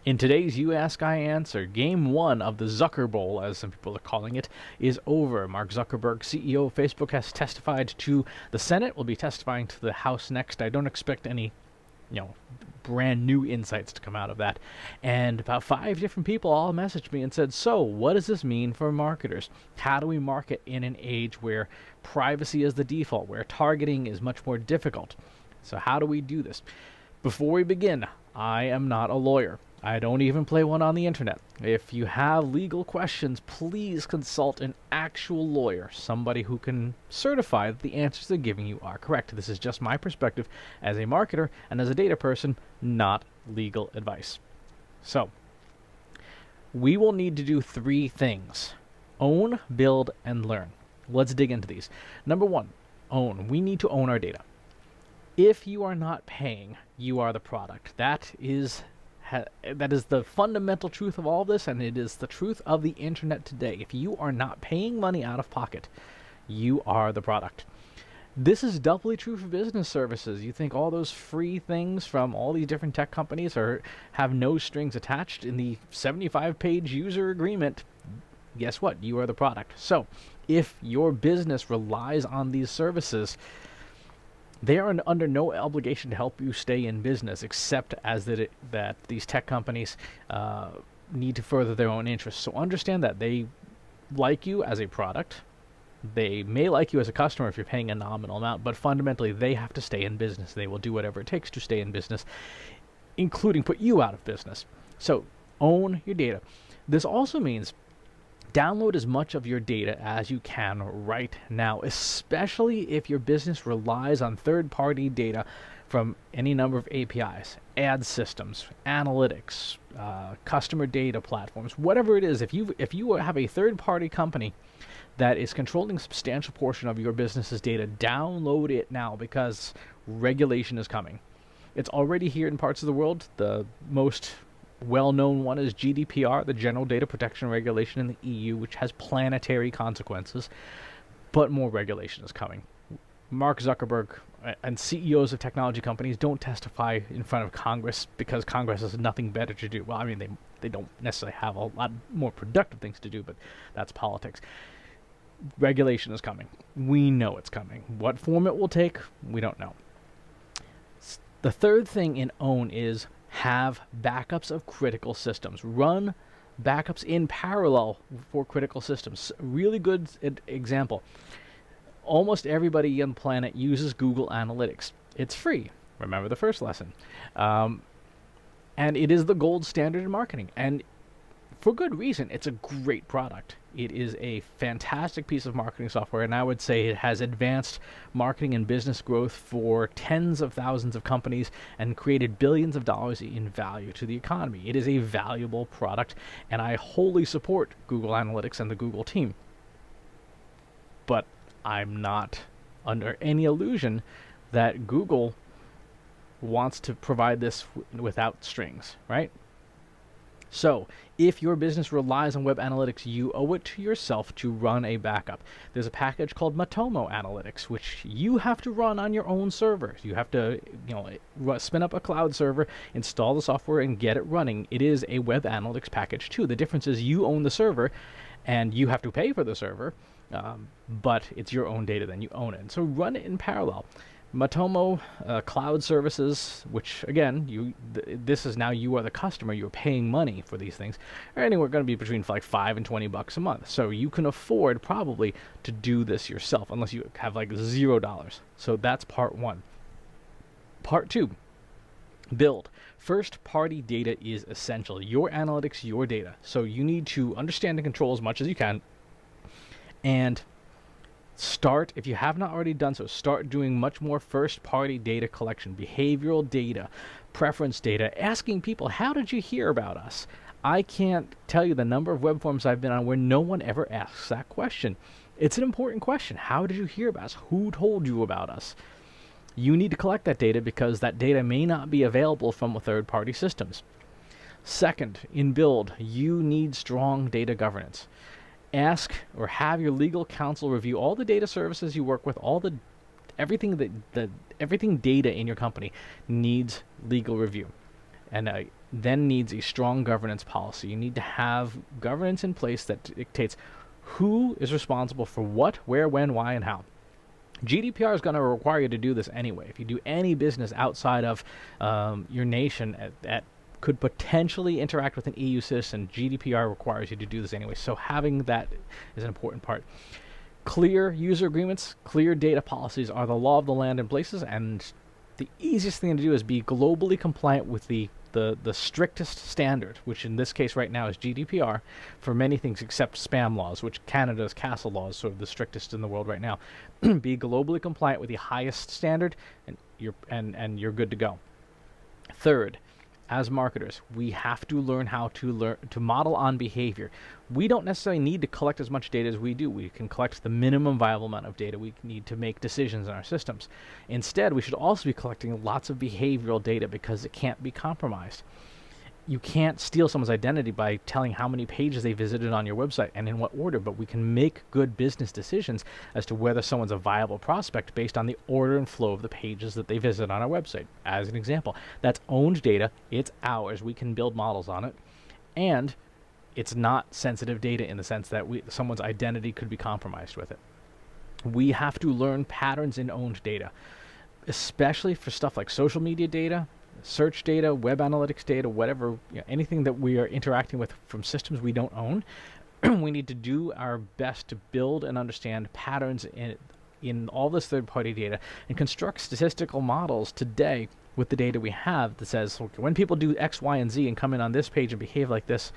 In today's You Ask, I Answer, Game 1 of the Zucker Bowl, as some people are calling it, is over. Mark Zuckerberg, CEO of Facebook, has testified to the Senate, will be testifying to the House next. I don't expect any, brand new insights to come out of that. And about 5 different people all messaged me and said, so, what does this mean for marketers? How do we market in an age where privacy is the default, where targeting is much more difficult? So how do we do this? Before we begin, I am not a lawyer. I don't even play one on the internet. If you have legal questions, please consult an actual lawyer, somebody who can certify that the answers they're giving you are correct. This is just my perspective as a marketer and as a data person, not legal advice. So, we will need to do 3 things: own, build, and learn. Let's dig into these. Number 1, own. We need to own our data. If you are not paying, you are the product. That is the fundamental truth of all of this, and it is the truth of the internet today. If you are not paying money out of pocket, you are the product. This is doubly true for business services. You think all those free things from all these different tech companies have no strings attached in the 75-page user agreement. Guess what? You are the product. So, if your business relies on these services, they are under no obligation to help you stay in business, except as that these tech companies need to further their own interests. So understand that they like you as a product. They may like you as a customer if you're paying a nominal amount, but fundamentally they have to stay in business. They will do whatever it takes to stay in business, including put you out of business. So own your data. This also means download as much of your data as you can right now, especially if your business relies on third-party data from any number of APIs, ad systems, analytics, customer data platforms, whatever it is. If you have a third-party company that is controlling a substantial portion of your business's data, download it now, because regulation is coming. It's already here in parts of the world. The most well-known one is GDPR, the General Data Protection Regulation in the EU, which has planetary consequences, but more regulation is coming. Mark Zuckerberg and CEOs of technology companies don't testify in front of Congress because Congress has nothing better to do. Well, I mean, they don't necessarily have a lot more productive things to do, but that's politics. Regulation is coming. We know it's coming. What form it will take, we don't know. The third thing in own is have backups of critical systems. Run backups in parallel for critical systems. Really good example. Almost everybody on the planet uses Google Analytics. It's free. Remember the first lesson. And it is the gold standard in marketing. And for good reason. It's a great product. It is a fantastic piece of marketing software, and I would say it has advanced marketing and business growth for tens of thousands of companies and created billions of dollars in value to the economy. It is a valuable product, and I wholly support Google Analytics and the Google team. But I'm not under any illusion that Google wants to provide this without strings, right? So, if your business relies on web analytics, you owe it to yourself to run a backup. There's a package called Matomo Analytics, which you have to run on your own server. You have to, spin up a cloud server, install the software, and get it running. It is a web analytics package too. The difference is you own the server, and you have to pay for the server, but it's your own data, then you own it. And so run it in parallel. Matomo cloud services, which again, this is now you are the customer, you're paying money for these things, are anywhere going to be between like $5 and $20 a month. So you can afford probably to do this yourself, unless you have like $0. So that's part 1. Part 2, build. First party data is essential. Your analytics, your data. So you need to understand and control as much as you can, and start, if you have not already done so, start doing much more first-party data collection, behavioral data, preference data, asking people, how did you hear about us? I can't tell you the number of web forums I've been on where no one ever asks that question. It's an important question. How did you hear about us? Who told you about us? You need to collect that data because that data may not be available from third-party systems. Second, in build, you need strong data governance. Ask or have your legal counsel review all the data services you work with, everything data in your company needs legal review. And then needs a strong governance policy. You need to have governance in place that dictates who is responsible for what, where, when, why, and how. GDPR is going to require you to do this anyway. If you do any business outside of your nation that could potentially interact with an EU citizen, GDPR requires you to do this anyway. So having that is an important part. Clear user agreements, clear data policies are the law of the land in places, and the easiest thing to do is be globally compliant with the strictest standard, which in this case right now is GDPR, for many things except spam laws, which Canada's castle law is sort of the strictest in the world right now. Be globally compliant with the highest standard, and you're good to go. Third, as marketers, we have to learn how to model on behavior. We don't necessarily need to collect as much data as we do. We can collect the minimum viable amount of data we need to make decisions in our systems. Instead, we should also be collecting lots of behavioral data because it can't be compromised. You can't steal someone's identity by telling how many pages they visited on your website and in what order, but we can make good business decisions as to whether someone's a viable prospect based on the order and flow of the pages that they visit on our website. As an example, that's owned data, it's ours, we can build models on it, and it's not sensitive data in the sense that someone's identity could be compromised with it. We have to learn patterns in owned data, especially for stuff like social media data, search data, web analytics data, whatever, anything that we are interacting with from systems we don't own. We need to do our best to build and understand patterns in all this third-party data and construct statistical models today with the data we have that says, okay, when people do X, Y, and Z and come in on this page and behave like this,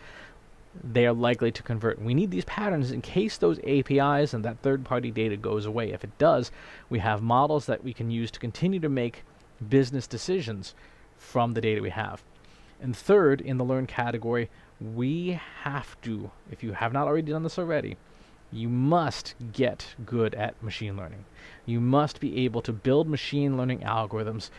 they are likely to convert. We need these patterns in case those APIs and that third-party data goes away. If it does, we have models that we can use to continue to make business decisions from the data we have. And third, in the learn category, we have to, if you have not already done this already, you must get good at machine learning. You must be able to build machine learning algorithms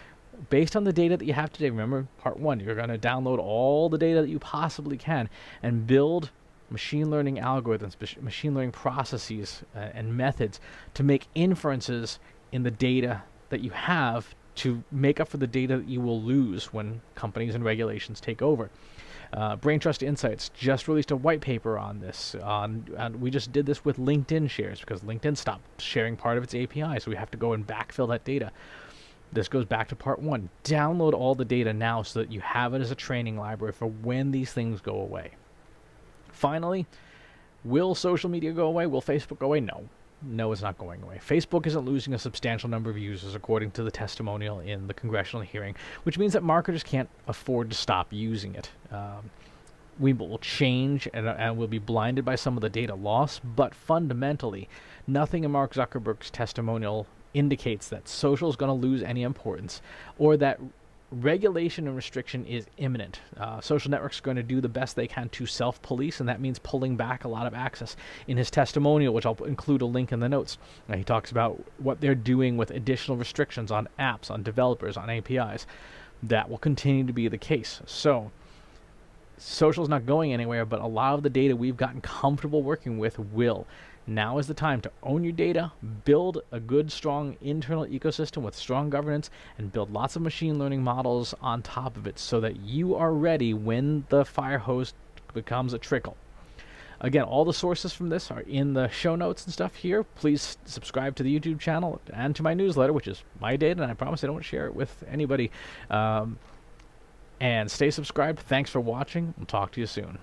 based on the data that you have today. Remember, part one, you're going to download all the data that you possibly can and build machine learning algorithms, machine learning processes and methods to make inferences in the data that you have to make up for the data that you will lose when companies and regulations take over. Brain Trust Insights just released a white paper on this. And we just did this with LinkedIn shares because LinkedIn stopped sharing part of its API, so we have to go and backfill that data. This goes back to part one. Download all the data now so that you have it as a training library for when these things go away. Finally, will social media go away? Will Facebook go away? No. No, it's not going away. Facebook isn't losing a substantial number of users, according to the testimonial in the congressional hearing, which means that marketers can't afford to stop using it. We will change and we'll be blinded by some of the data loss, but fundamentally, nothing in Mark Zuckerberg's testimonial indicates that social is going to lose any importance or that regulation and restriction is imminent. Social networks are going to do the best they can to self-police, and that means pulling back a lot of access. In his testimonial, which I'll include a link in the notes, he talks about what they're doing with additional restrictions on apps, on developers, on APIs. That will continue to be the case. So, social is not going anywhere, but a lot of the data we've gotten comfortable working with will. Now is the time to own your data, build a good, strong internal ecosystem with strong governance, and build lots of machine learning models on top of it so that you are ready when the fire hose becomes a trickle. Again, all the sources from this are in the show notes and stuff here. Please subscribe to the YouTube channel and to my newsletter, which is my data, and I promise I don't share it with anybody. And stay subscribed. Thanks for watching. I'll talk to you soon.